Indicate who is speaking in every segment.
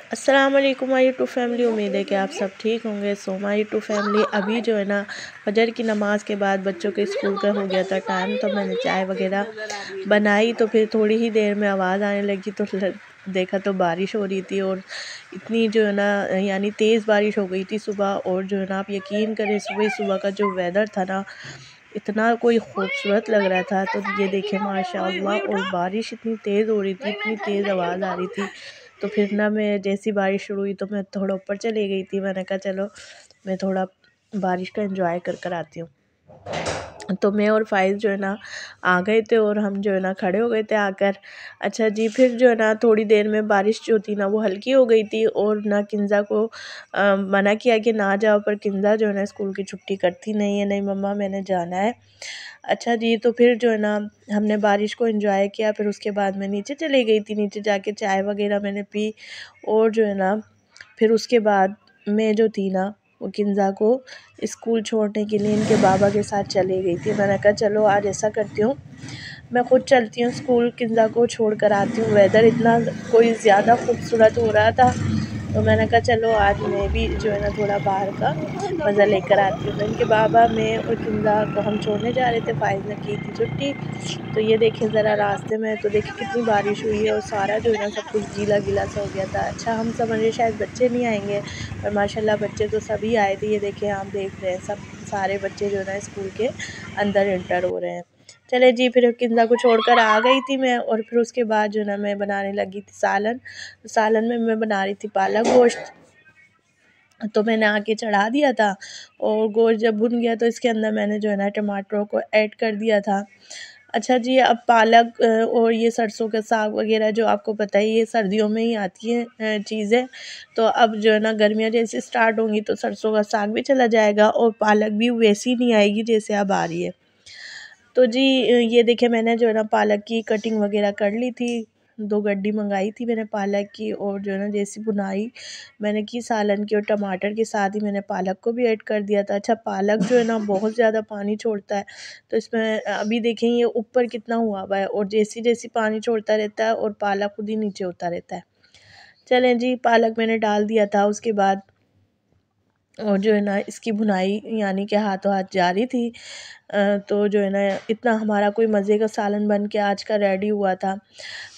Speaker 1: अस्सलाम वालेकुम my YouTube family. उम्मीद है कि आप सब ठीक होंगे। सो माय यूट्यूब फैमिली, अभी जो है ना फजर की नमाज़ के बाद बच्चों के स्कूल का हो गया था टाइम, तो मैंने चाय वगैरह बनाई। तो फिर थोड़ी ही देर में आवाज़ आने लगी तो देखा तो बारिश हो रही थी, और इतनी जो है ना यानी तेज़ बारिश हो गई थी सुबह। और जो है ना आप यकीन करें, सुबह सुबह का जो वेदर था ना, इतना कोई खूबसूरत लग रहा था। तो ये देखें माशाअल्लाह, और बारिश इतनी तेज़ हो रही थी, इतनी तेज़ आवाज़ आ रही थी। तो फिर ना मैं जैसी बारिश शुरू हुई तो मैं थोड़ा ऊपर चली गई थी। मैंने कहा चलो मैं थोड़ा बारिश का एंजॉय कर आती हूँ। तो मैं और फ़ाइज़ जो है ना आ गए थे, और हम जो है ना खड़े हो गए थे आकर। अच्छा जी, फिर जो है ना थोड़ी देर में बारिश जो थी ना वो हल्की हो गई थी, और ना किंज़ा को मना किया कि ना जाओ, पर किंज़ा जो है ना स्कूल की छुट्टी करती नहीं है, नहीं मम्मा मैंने जाना है। अच्छा जी, तो फिर जो है ना हमने बारिश को एंजॉय किया। फिर उसके बाद मैं नीचे चली गई थी, नीचे जाके चाय वगैरह मैंने पी। और जो है ना फिर उसके बाद मैं जो थी ना वो किंज़ा को स्कूल छोड़ने के लिए इनके बाबा के साथ चली गई थी। मैंने कहा चलो आज ऐसा करती हूँ, मैं ख़ुद चलती हूँ स्कूल, किंज़ा को छोड़ कर आती हूँ। वेदर इतना कोई ज़्यादा खूबसूरत हो रहा था, तो मैंने कहा चलो आज मैं भी जो है ना थोड़ा बाहर का मज़ा लेकर आती हूँ। तो इनके बाबा, मैं और किंज़ा को हम छोड़ने जा रहे थे। फ़ाइज़ ने की थी छुट्टी। तो ये देखें ज़रा रास्ते में तो देखें कितनी बारिश हुई है, और सारा जो है ना सब कुछ गीला गीला सा हो गया था। अच्छा, हम समझे शायद बच्चे नहीं आएंगे, पर माशाल्लाह बच्चे तो सभी आए थे। ये देखें, आप देख रहे हैं सब सारे बच्चे जो है ना स्कूल के अंदर इंटर हो रहे हैं। चले जी, फिर किंज़ा को छोड़कर आ गई थी मैं, और फिर उसके बाद जो है ना मैं बनाने लगी थी सालन। सालन में मैं बना रही थी पालक गोश्त। तो मैंने आके चढ़ा दिया था, और गोश्त जब भुन गया तो इसके अंदर मैंने जो है ना टमाटरों को ऐड कर दिया था। अच्छा जी, अब पालक और ये सरसों का साग वगैरह जो आपको पता ही ये सर्दियों में ही आती है चीज़ें। तो अब जो है ना गर्मियाँ जैसे स्टार्ट होंगी तो सरसों का साग भी चला जाएगा, और पालक भी वैसी नहीं आएगी जैसे अब आ रही है। तो जी ये देखिए, मैंने जो है ना पालक की कटिंग वगैरह कर ली थी। 2 गड्डी मंगाई थी मैंने पालक की, और जो है ना जैसी बुनाई मैंने की सालन की, और टमाटर के साथ ही मैंने पालक को भी ऐड कर दिया था। अच्छा, पालक जो है ना बहुत ज़्यादा पानी छोड़ता है, तो इसमें अभी देखें ये ऊपर कितना हुआ है, और जैसी पानी छोड़ता रहता है और पालक खुद ही नीचे होता रहता है। चलें जी, पालक मैंने डाल दिया था। उसके बाद और जो है ना इसकी भुनाई यानी कि हाथों हाथ जारी थी। तो जो है ना इतना हमारा कोई मज़े का सालन बन के आज का रेडी हुआ था।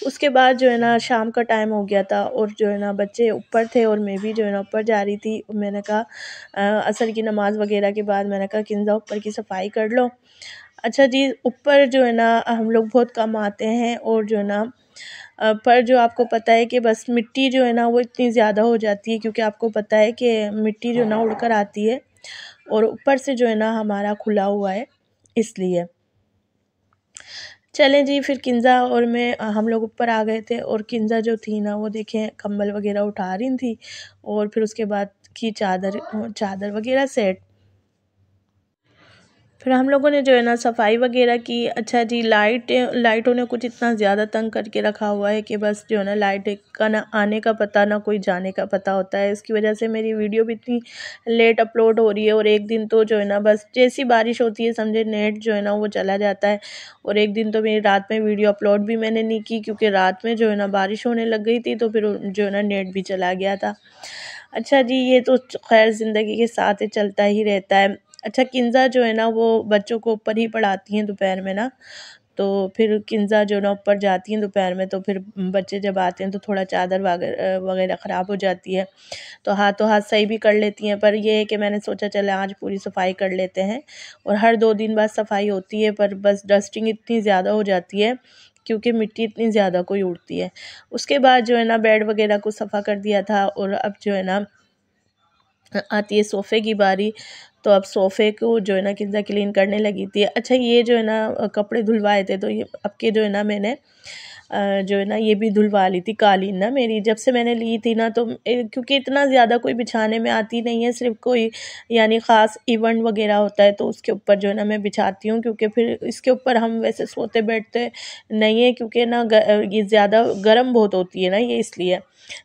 Speaker 1: उसके बाद जो है ना शाम का टाइम हो गया था, और जो है ना बच्चे ऊपर थे और मैं भी जो है ना ऊपर जा रही थी। मैंने कहा असर की नमाज़ वगैरह के बाद मैंने कहा किंज़ा ऊपर की सफाई कर लो। अच्छा जी, ऊपर जो है ना हम लोग बहुत कम आते हैं, और जो है ना पर जो आपको पता है कि बस मिट्टी जो है ना वो इतनी ज़्यादा हो जाती है, क्योंकि आपको पता है कि मिट्टी जो ना उड़कर आती है, और ऊपर से जो है ना हमारा खुला हुआ है, इसलिए। चलें जी, फिर किंज़ा और मैं हम लोग ऊपर आ गए थे, और किंज़ा जो थी ना वो देखें कंबल वगैरह उठा रही थी, और फिर उसके बाद की चादर वगैरह सेट। फिर हम लोगों ने जो है ना सफाई वगैरह की। अच्छा जी, लाइटों ने कुछ इतना ज़्यादा तंग करके रखा हुआ है कि बस जो है ना लाइट का ना आने का पता ना कोई जाने का पता होता है। इसकी वजह से मेरी वीडियो भी इतनी लेट अपलोड हो रही है, और एक दिन तो जो है ना बस जैसी बारिश होती है समझे नेट जो है ना वो चला जाता है। और एक दिन तो मेरी रात में वीडियो अपलोड भी मैंने नहीं की, क्योंकि रात में जो है ना बारिश होने लग गई थी, तो फिर जो है ना नेट भी चला गया था। अच्छा जी, ये तो खैर ज़िंदगी के साथ ही चलता ही रहता है। अच्छा, किंज़ा जो है ना वो बच्चों को ऊपर ही पढ़ाती हैं दोपहर में ना, तो फिर किंज़ा जो ना ऊपर जाती हैं दोपहर में, तो फिर बच्चे जब आते हैं तो थोड़ा चादर वगैरह ख़राब हो जाती है, तो हाथों हाथ सही भी कर लेती हैं। पर ये है कि मैंने सोचा चले आज पूरी सफाई कर लेते हैं, और हर 2 दिन बाद सफाई होती है, पर बस डस्टिंग इतनी ज़्यादा हो जाती है क्योंकि मिट्टी इतनी ज़्यादा कोई उड़ती है। उसके बाद जो है ना बेड वगैरह को सफ़ा कर दिया था, और अब जो है ना आती है सोफ़े की बारी। तो अब सोफ़े को जो है ना किंज़ा क्लीन करने लगी थी। अच्छा, ये जो है ना कपड़े धुलवाए थे, तो ये अब के जो है ना मैंने जो है ना ये भी धुलवा ली थी कालीन ना मेरी। जब से मैंने ली थी ना, तो क्योंकि इतना ज़्यादा कोई बिछाने में आती नहीं है, सिर्फ़ कोई यानी ख़ास इवेंट वग़ैरह होता है तो उसके ऊपर जो है ना मैं बिछाती हूँ, क्योंकि फिर इसके ऊपर हम वैसे सोते बैठते नहीं है, क्योंकि ना ये ज़्यादा गर्म बहुत होती है ना ये, इसलिए।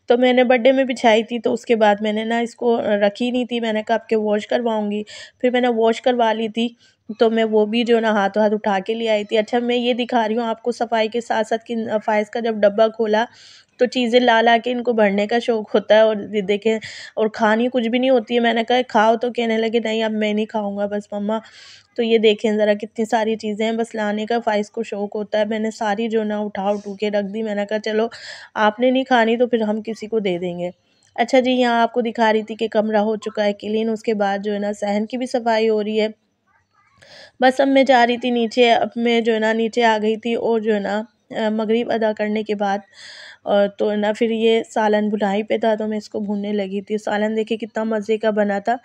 Speaker 1: तो मैंने बर्थडे में बिछाई थी, तो उसके बाद मैंने ना इसको रखी नहीं थी। मैंने कहा अब के वॉश करवाऊँगी, फिर मैंने वॉश करवा ली थी। तो मैं वो भी जो है ना हाथों हाथ उठा के ले आई थी। अच्छा, मैं ये दिखा रही हूँ आपको सफाई के साथ-साथ कि फ़ाइज़ का जब डब्बा खोला तो चीज़ें ला ला के इनको भरने का शौक़ होता है, और ये देखें, और खानी कुछ भी नहीं होती है। मैंने कहा खाओ, तो कहने लगे नहीं अब मैं नहीं खाऊँगा बस मम्मा। तो ये देखें ज़रा कितनी सारी चीज़ें हैं, बस लाने का फ़ाइज़ को शौक़ होता है। मैंने सारी जो ना उठा-उठू के रख दी। मैंने कहा चलो आपने नहीं खानी तो फिर हम किसी को दे देंगे। अच्छा जी, यहाँ आपको दिखा रही थी कि कमरा हो चुका है क्लीन, उसके बाद जो है ना सहन की भी सफाई हो रही है। बस अब मैं जा रही थी नीचे, अब मैं जो है ना नीचे आ गई थी, और जो है ना मगरिब अदा करने के बाद तो ना फिर ये सालन भुनाई पे था, तो मैं इसको भूनने लगी थी। सालन देखिए कितना मज़े का बना था।